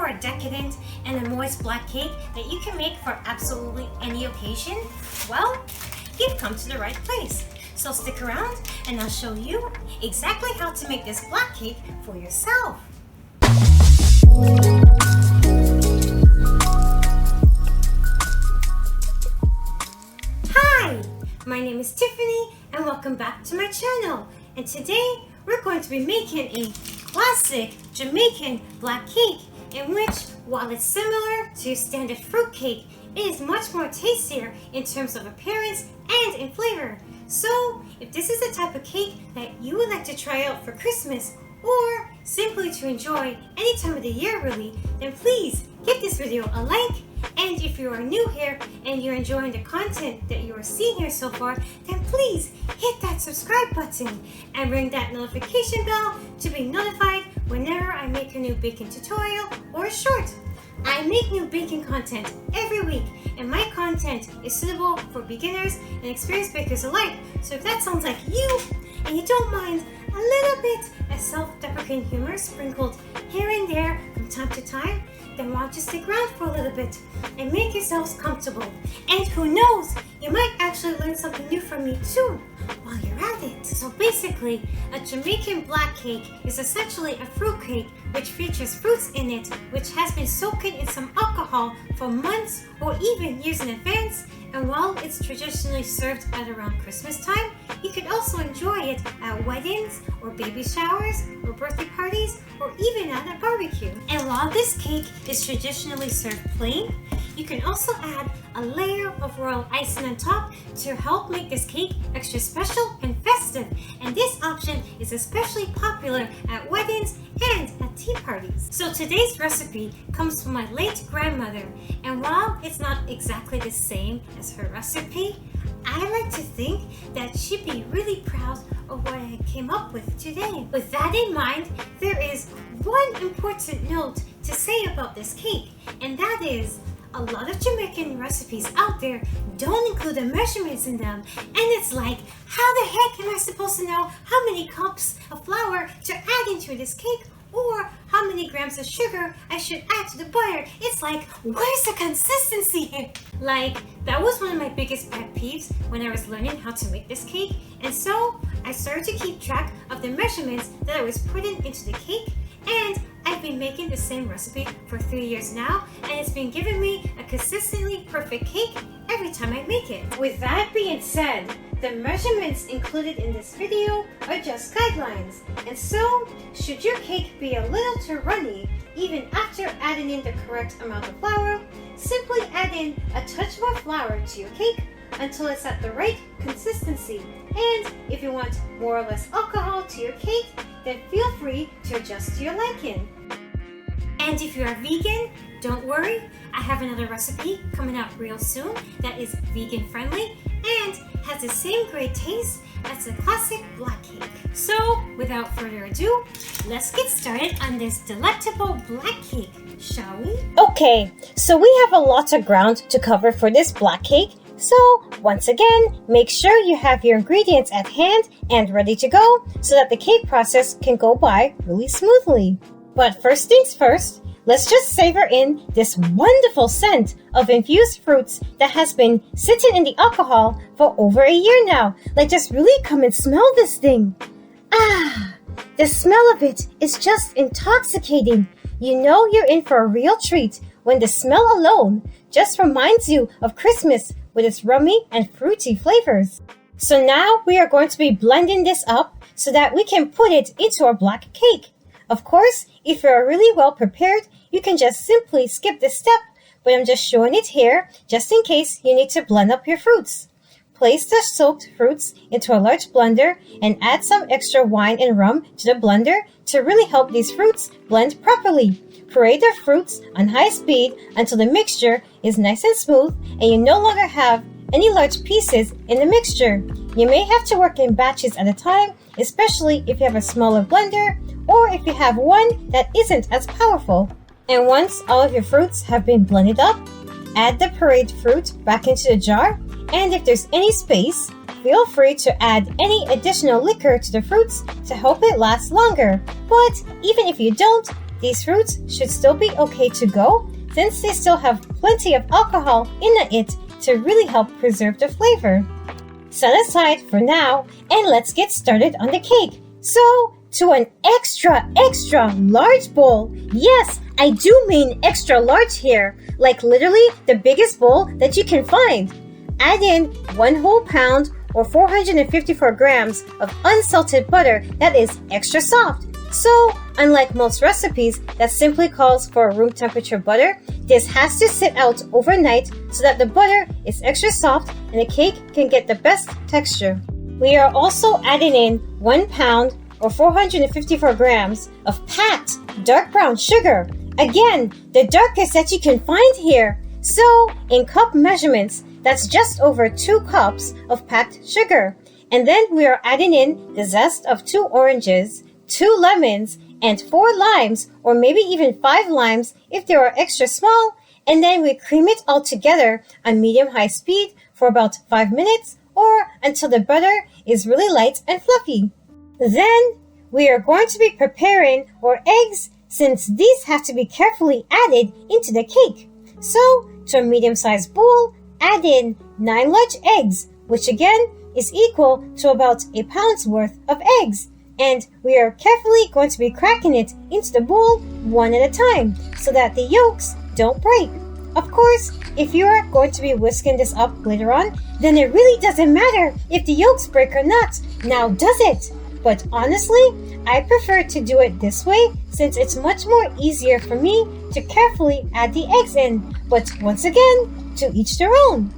for a decadent and a moist black cake that you can make for absolutely any occasion? Well, you've come to the right place. So stick around and I'll show you exactly how to make this black cake for yourself. Hi, my name is Tiffany and welcome back to my channel. And today we're going to be making a classic Jamaican black cake in which, while it's similar to standard fruit cake, it is much more tastier in terms of appearance and in flavor. So if this is the type of cake that you would like to try out for Christmas or simply to enjoy any time of the year really, then please give this video a like. And if you are new here and you're enjoying the content that you are seeing here so far, then please hit that subscribe button and ring that notification bell to be notified whenever I make a new baking tutorial or a short. I make new baking content every week, and my content is suitable for beginners and experienced bakers alike. So if that sounds like you, and you don't mind a little bit of self-deprecating humor sprinkled here and there from time to time, then why don't you stick around for a little bit and make yourselves comfortable. And who knows, you might actually learn something new from me too while you're at it. So basically, a Jamaican black cake is essentially a fruit cake which features fruits in it which has been soaked in some alcohol for months or even years in advance. And while it's traditionally served at around Christmas time, you could also enjoy it at weddings or baby showers or birthday parties or even at a barbecue. And while this cake is traditionally served plain, you can also add a layer of royal icing on top to help make this cake extra special and festive. And this option is especially popular at weddings and at tea parties. So today's recipe comes from my late grandmother, and while it's not exactly the same as her recipe, I like to think that she'd be really proud of what I came up with today. With that in mind, there is one important note to say about this cake, and that is a lot of Jamaican recipes out there don't include the measurements in them, and it's like, how the heck am I supposed to know how many cups of flour to add into this cake or how many grams of sugar I should add to the butter? It's like, where's the consistency here? Like, that was one of my biggest pet peeves when I was learning how to make this cake, and so I started to keep track of the measurements that I was putting into the cake, and I've been making the same recipe for 3 years now, and it's been giving me a consistently perfect cake every time I make it. With that being said, the measurements included in this video are just guidelines, and so should your cake be a little too runny, even after adding in the correct amount of flour, simply add in a touch more flour to your cake until it's at the right consistency. And if you want more or less alcohol to your cake, then feel free to adjust to your liking. And if you are vegan, don't worry, I have another recipe coming out real soon that is vegan friendly and has the same great taste as the classic black cake. So without further ado, let's get started on this delectable black cake, shall we? Okay, so we have a lot of ground to cover for this black cake. So once again, make sure you have your ingredients at hand and ready to go so that the cake process can go by really smoothly. But first things first, let's just savor in this wonderful scent of infused fruits that has been sitting in the alcohol for over a year now. Like, just really come and smell this thing. Ah, the smell of it is just intoxicating. You know you're in for a real treat when the smell alone just reminds you of Christmas with its rummy and fruity flavors. So now we are going to be blending this up so that we can put it into our black cake. Of course, if you're really well prepared, you can just simply skip this step, but I'm just showing it here just in case you need to blend up your fruits. Place the soaked fruits into a large blender and add some extra wine and rum to the blender to really help these fruits blend properly. Puree the fruits on high speed until the mixture is nice and smooth and you no longer have any large pieces in the mixture. You may have to work in batches at a time, especially if you have a smaller blender or if you have one that isn't as powerful. And once all of your fruits have been blended up, add the pureed fruit back into the jar, and if there's any space, feel free to add any additional liquor to the fruits to help it last longer. But even if you don't, these fruits should still be okay to go since they still have plenty of alcohol in it to really help preserve the flavor. Set aside for now, and let's get started on the cake. So, to an extra large bowl. Yes, I do mean extra large here, like literally the biggest bowl that you can find. Add in 1 whole pound or 454 grams of unsalted butter that is extra soft. So, unlike most recipes that simply calls for room temperature butter, this has to sit out overnight so that the butter is extra soft and the cake can get the best texture. We are also adding in 1 pound or 454 grams of packed dark brown sugar. Again, the darkest that you can find here. So, in cup measurements, that's just over 2 cups of packed sugar. And then we are adding in the zest of 2 oranges, 2 lemons, and 4 limes, or maybe even 5 limes if they are extra small. And then we cream it all together on medium-high speed for about 5 minutes or until the butter is really light and fluffy. Then we are going to be preparing our eggs since these have to be carefully added into the cake. So, to a medium-sized bowl, add in 9 large eggs, which again is equal to about a pound's worth of eggs. And we are carefully going to be cracking it into the bowl one at a time so that the yolks don't break. Of course, if you are going to be whisking this up later on, then it really doesn't matter if the yolks break or not, now does it? But honestly, I prefer to do it this way since it's much more easier for me to carefully add the eggs in. But once again, to each their own.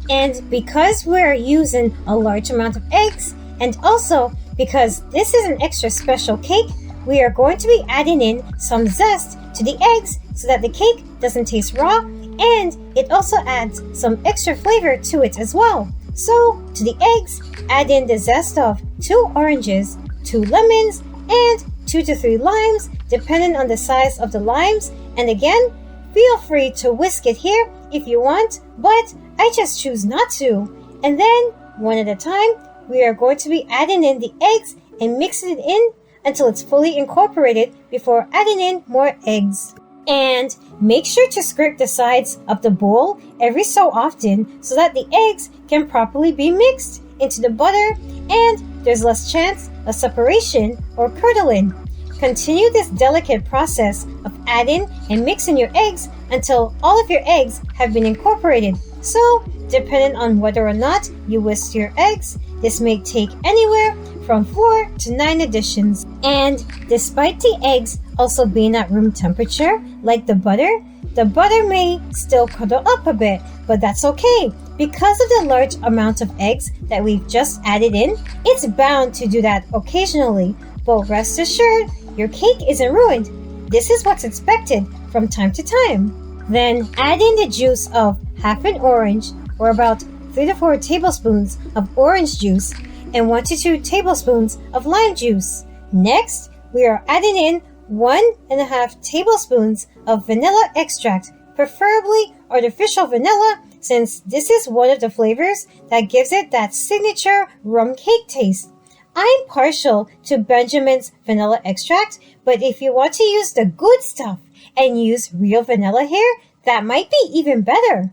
And because we're using a large amount of eggs, and also because this is an extra special cake, we are going to be adding in some zest to the eggs so that the cake doesn't taste raw, and it also adds some extra flavor to it as well. So, to the eggs, add in the zest of 2 oranges, 2 lemons, and 2 to 3 limes, depending on the size of the limes. And again, feel free to whisk it here if you want, but I just choose not to. And then, one at a time, we are going to be adding in the eggs and mixing it in until it's fully incorporated before adding in more eggs. And make sure to scrape the sides of the bowl every so often so that the eggs can properly be mixed into the butter and there's less chance of separation or curdling. Continue this delicate process of adding and mixing your eggs until all of your eggs have been incorporated. So, depending on whether or not you whisk your eggs, this may take anywhere from 4 to 9 additions. And despite the eggs also being at room temperature, like the butter may still curdle up a bit, but that's okay. Because of the large amount of eggs that we've just added in, it's bound to do that occasionally. But rest assured, your cake isn't ruined. This is what's expected from time to time. Then add in the juice of half an orange, or about 3 to 4 tablespoons of orange juice, and 1 to 2 tablespoons of lime juice. Next, we are adding in 1.5 tablespoons of vanilla extract, preferably artificial vanilla, since this is one of the flavors that gives it that signature rum cake taste. I'm partial to Benjamin's vanilla extract, but if you want to use the good stuff and use real vanilla here, that might be even better.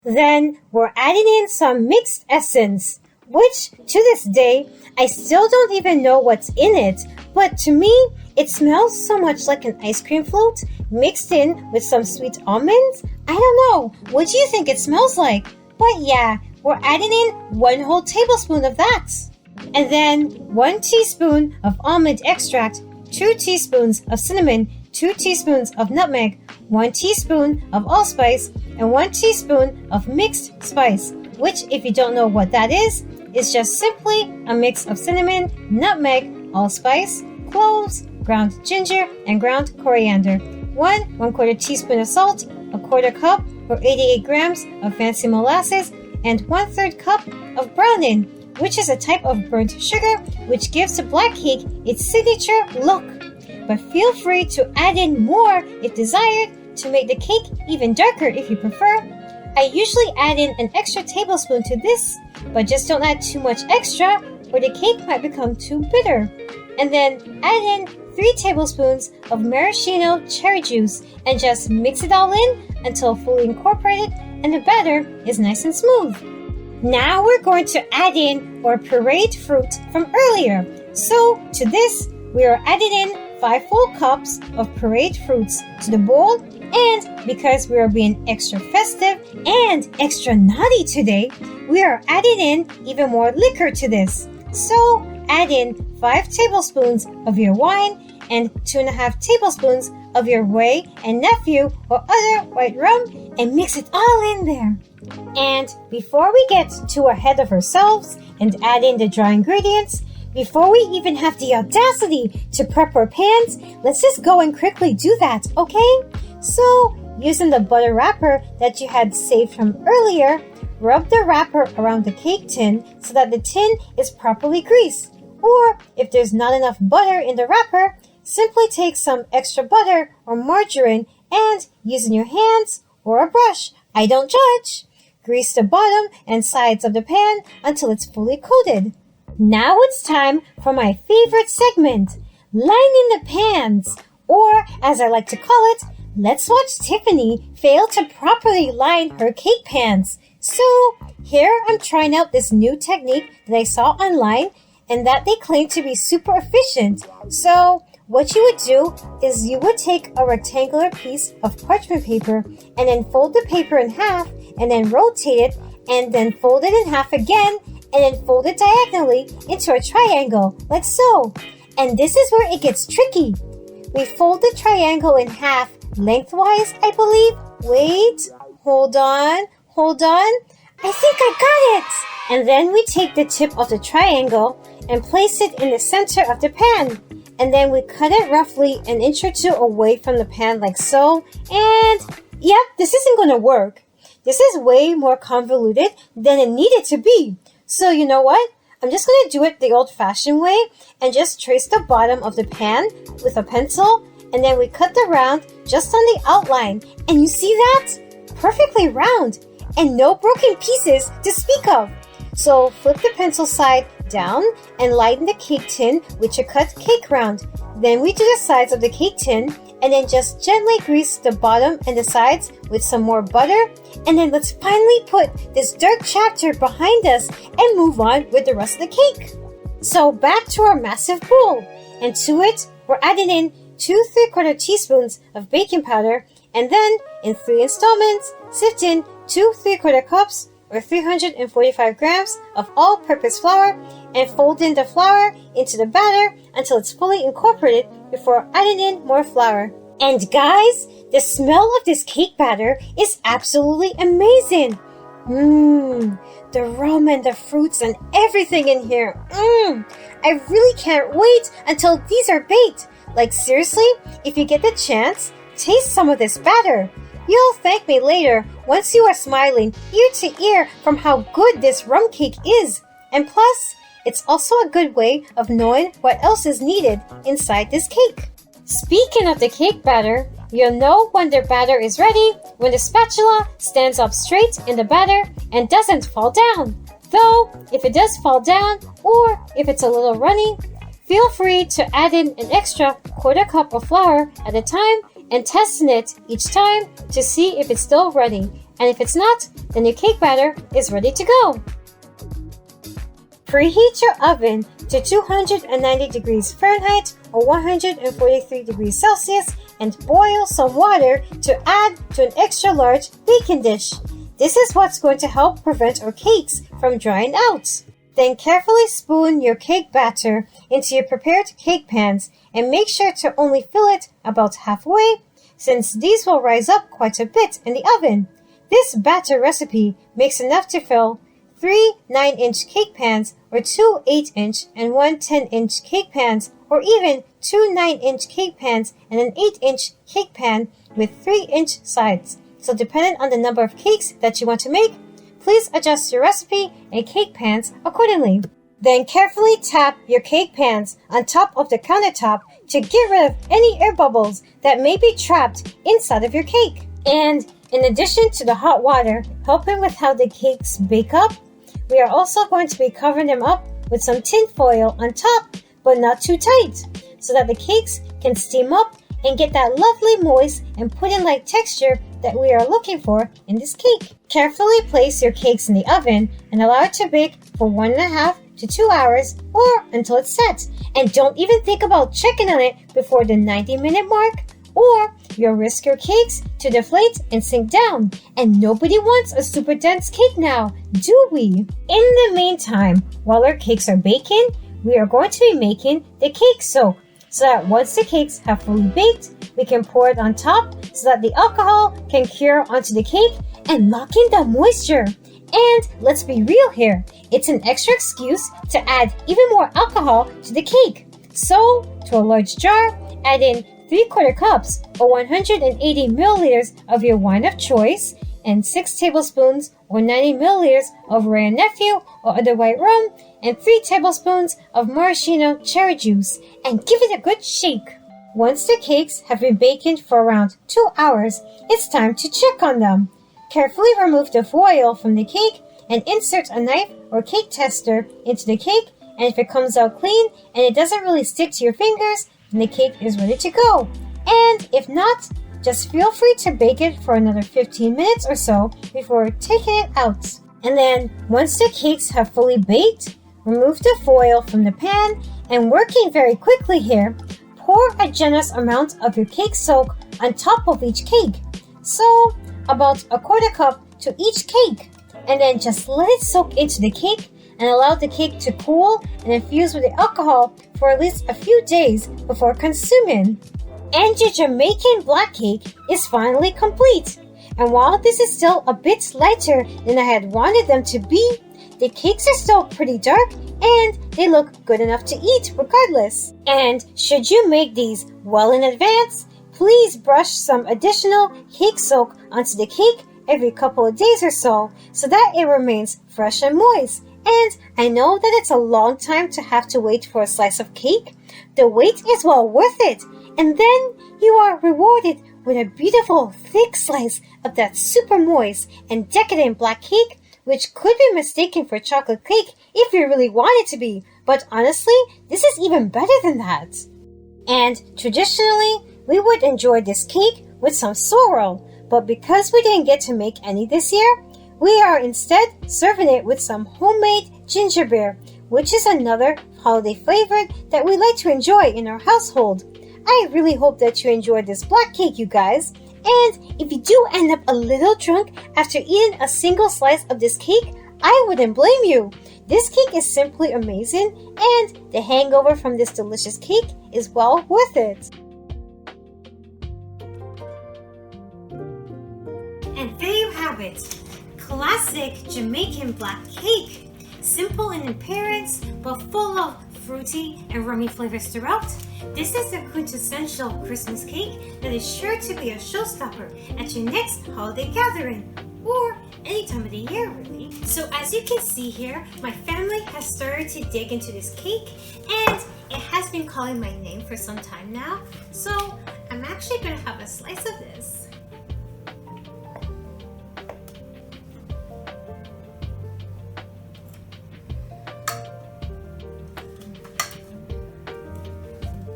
Then we're adding in some mixed essence, which to this day, I still don't even know what's in it, but to me, it smells so much like an ice cream float mixed in with some sweet almonds. I don't know, what do you think it smells like? But yeah, we're adding in 1 whole tablespoon of that. And then 1 teaspoon of almond extract, 2 teaspoons of cinnamon, 2 teaspoons of nutmeg, 1 teaspoon of allspice, and 1 teaspoon of mixed spice, which if you don't know what that is just simply a mix of cinnamon, nutmeg, allspice, cloves, ground ginger, and ground coriander. 1/4 teaspoon of salt, a 1/4 cup or 88 grams of fancy molasses, and 1/3 cup of browning, which is a type of burnt sugar which gives the black cake its signature look. But feel free to add in more if desired to make the cake even darker if you prefer. I usually add in an extra tablespoon to this, but just don't add too much extra or the cake might become too bitter. And then add in 3 tablespoons of maraschino cherry juice and just mix it all in until fully incorporated and the batter is nice and smooth. Now we're going to add in our pureed fruit from earlier. So to this, we are adding in 5 full cups of pureed fruits to the bowl, and because we are being extra festive and extra naughty today, we are adding in even more liquor to this. So add in 5 tablespoons of your wine and 2.5 tablespoons of your Wray and Nephew or other white rum and mix it all in there. And before we get too ahead of ourselves and add in the dry ingredients, before we even have the audacity to prep our pans, let's just go and quickly do that, okay? So, using the butter wrapper that you had saved from earlier, rub the wrapper around the cake tin so that the tin is properly greased. Or, if there's not enough butter in the wrapper, simply take some extra butter or margarine and, using your hands or a brush, I don't judge, grease the bottom and sides of the pan until it's fully coated. Now it's time for my favorite segment, lining the pans, or as I like to call it, let's watch Tiffany fail to properly line her cake pans. So here I'm trying out this new technique that I saw online and that they claim to be super efficient. So what you would do is you would take a rectangular piece of parchment paper and then fold the paper in half and then rotate it and then fold it in half again and then fold it diagonally into a triangle, like so. And this is where it gets tricky. We fold the triangle in half lengthwise, I believe. Wait, hold on. I think I got it. And then we take the tip of the triangle and place it in the center of the pan. And then we cut it roughly an inch or 2 away from the pan like so. And yep, this isn't going to work. This is way more convoluted than it needed to be. So you know what? I'm just going to do it the old-fashioned way and just trace the bottom of the pan with a pencil, and then we cut the round just on the outline. And you see that? Perfectly round and no broken pieces to speak of. So flip the pencil side down and lighten the cake tin with your cut cake round. Then we do the sides of the cake tin and then just gently grease the bottom and the sides with some more butter. And then let's finally put this dark chapter behind us and move on with the rest of the cake. So back to our massive bowl, and to it we're adding in 2 3/4 teaspoons of baking powder, and then in 3 installments sift in 2 3/4 cups or 345 grams of all-purpose flour and fold in the flour into the batter until it's fully incorporated before adding in more flour. And guys, the smell of this cake batter is absolutely amazing. The rum and the fruits and everything in here. I really can't wait until these are baked. Like seriously, if you get the chance, taste some of this batter. You'll thank me later once you are smiling ear to ear from how good this rum cake is. And plus, it's also a good way of knowing what else is needed inside this cake. Speaking of the cake batter, you'll know when the batter is ready when the spatula stands up straight in the batter and doesn't fall down. Though, if it does fall down or if it's a little runny, feel free to add in an extra 1/4 cup of flour at a time and testing it each time to see if it's still ready. And if it's not, then your cake batter is ready to go. Preheat your oven to 290 degrees Fahrenheit or 143 degrees Celsius and boil some water to add to an extra large baking dish. This is what's going to help prevent our cakes from drying out. Then carefully spoon your cake batter into your prepared cake pans and make sure to only fill it about halfway, since these will rise up quite a bit in the oven. This batter recipe makes enough to fill 3 9-inch cake pans or 2 8-inch and 1 10-inch cake pans, or even 2 9-inch cake pans and an 8-inch cake pan with 3-inch sides. So depending on the number of cakes that you want to make, please adjust your recipe and cake pans accordingly. Then carefully tap your cake pans on top of the countertop to get rid of any air bubbles that may be trapped inside of your cake. And in addition to the hot water helping with how the cakes bake up, we are also going to be covering them up with some tin foil on top, but not too tight. so that the cakes can steam up and get that lovely moist and pudding-like texture that we are looking for in this cake. Carefully place your cakes in the oven and allow it to bake for 1.5 to 2 hours or until it's set. And don't even think about checking on it before the 90-minute mark, or you'll risk your cakes to deflate and sink down. And nobody wants a super dense cake now, do we? In the meantime, while our cakes are baking, we are going to be making the cake soak, so that once the cakes have fully baked, we can pour it on top so that the alcohol can cure onto the cake and lock in the moisture. And let's be real here, it's an extra excuse to add even more alcohol to the cake. So, to a large jar, add in 3/4 cups or 180 milliliters of your wine of choice and 6 tablespoons or 90 milliliters of Wray & Nephew or other white rum and 3 tablespoons of maraschino cherry juice, and give it a good shake. Once the cakes have been baking for around 2 hours, it's time to check on them. Carefully remove the foil from the cake and insert a knife or cake tester into the cake, and if it comes out clean and it doesn't really stick to your fingers, then the cake is ready to go. And if not, just feel free to bake it for another 15 minutes or so before taking it out. And then, once the cakes have fully baked, remove the foil from the pan, and working very quickly here, pour a generous amount of your cake soak on top of each cake. So, about 1/4 cup to each cake. And then just let it soak into the cake and allow the cake to cool and infuse with the alcohol for at least a few days before consuming. And your Jamaican black cake is finally complete. And while this is still a bit lighter than I had wanted them to be, the cakes are still pretty dark and they look good enough to eat regardless. And should you make these well in advance, please brush some additional cake soak onto the cake every couple of days or so that it remains fresh and moist. And I know that it's a long time to have to wait for a slice of cake. The wait is well worth it. And then you are rewarded with a beautiful thick slice of that super moist and decadent black cake, which could be mistaken for chocolate cake if you really want it to be. But honestly, this is even better than that. And traditionally, we would enjoy this cake with some sorrel, but because we didn't get to make any this year, we are instead serving it with some homemade ginger beer, which is another holiday flavor that we like to enjoy in our household. I really hope that you enjoyed this black cake, you guys. And if you do end up a little drunk after eating a single slice of this cake, I wouldn't blame you. This cake is simply amazing, and the hangover from this delicious cake is well worth it. And there you have it, classic Jamaican black cake. Simple in appearance, but full of fruity and rummy flavors throughout. This is a quintessential Christmas cake that is sure to be a showstopper at your next holiday gathering, or any time of the year really. So as you can see here, my family has started to dig into this cake, and it has been calling my name for some time now. So I'm actually going to have a slice of this.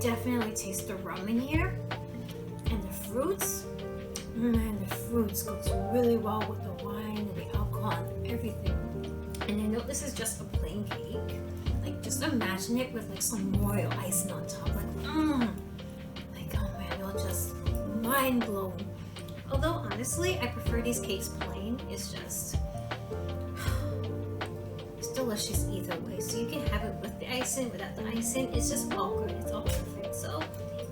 Definitely taste the rum in here, and the fruits. Man, the fruits goes really well with the wine and the alcohol and everything. And I know this is just a plain cake. Like, just imagine it with like some royal icing on top. Like, oh man, it'll just mind blowing. Although honestly, I prefer these cakes plain. It's just delicious either way. So you can have it with the icing, without the icing. It's just all good. It's all perfect. So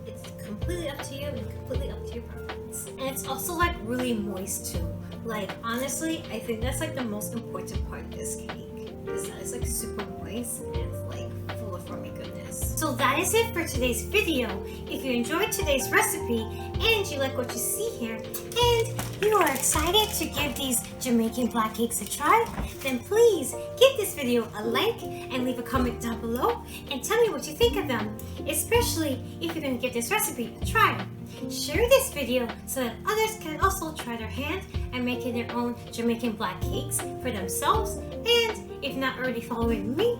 it's completely up to you and completely up to your preference. And it's also like really moist too. Like honestly, I think that's like the most important part of this cake, is that it's like super moist and it's like full of rummy goodness. So that is it for today's video. If you enjoyed today's recipe and you like what you see here, and you are excited to give these Jamaican black cakes a try, then please give this video a like and leave a comment down below and tell me what you think of them, especially if you're going to give this recipe a try. Share this video so that others can also try their hand at making their own Jamaican black cakes for themselves. And If not already following me,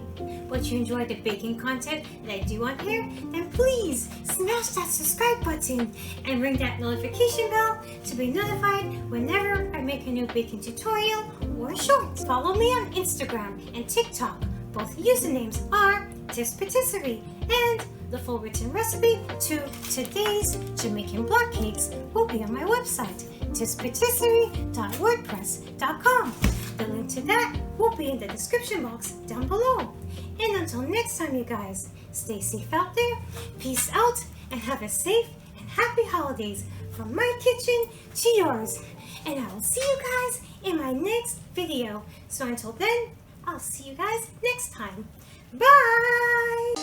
but you enjoy the baking content that I do on here, then please smash that subscribe button and ring that notification bell to be notified whenever I make a new baking tutorial or short. Follow me on Instagram and TikTok. Both usernames are Tiff's Patisserie, and the full written recipe to today's Jamaican block cakes will be on my website, tiffspatisserie.wordpress.com. The link to that will be in the description box down below. And until next time, you guys, stay safe out there, peace out, and have a safe and happy holidays from my kitchen to yours. And I will see you guys in my next video. So until then, I'll see you guys next time. Bye!